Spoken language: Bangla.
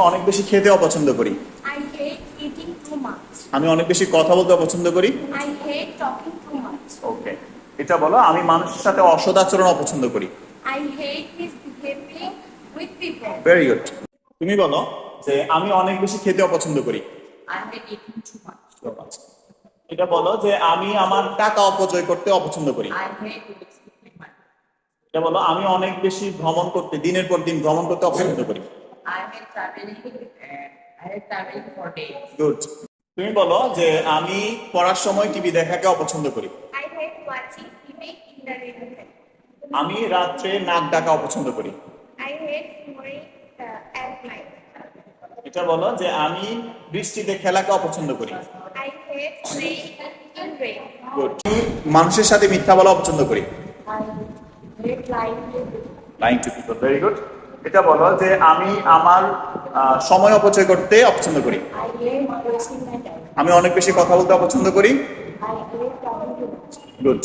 অনেক বেশি খেতে অপছন্দ করি। I hate eating too much. আমি অনেক বেশি কথা বলতে অপছন্দ করি। I hate talking too much. ওকে, এটা বলো আমি মানুষের সাথে অসৎ আচরণ অপছন্দ করি। I hate misbehaving with people. Very good. তুমি বলো যে আমি অনেক বেশি খেতে অপছন্দ করি। I hate eating too much. এটা বলো যে আমি আমার টাকা অপচয় করতে অপছন্দ করি। I hate wasting my money. এটা বলো আমি অনেক বেশি ভ্রমণ করতে, দিনের পর দিন ভ্রমণ করতে অপছন্দ করি। I hate traveling. I hate traveling for days. Good. তুমি বলো যে আমি পড়ার সময় টিভি দেখাকে অপছন্দ করি। I hate watching TV in the evening. আমি রাত্রে নাক ডাকা অপছন্দ করি। I hate snoring at night. এটা বলো যে আমি বৃষ্টিতে খেলাকে অপছন্দ করি। I hate playing in rain. Good. আমি মানুষের সাথে মিথ্যা বলা অপছন্দ করি। I hate lying to people. Lying two people. Very good. এটা বলো যে আমি আমার সময় অপচয় করতে অপছন্দ করি। I hate wasting my time. আমি অনেক বেশি কথা বলতে অপছন্দ করি। I hate talking too much. Good.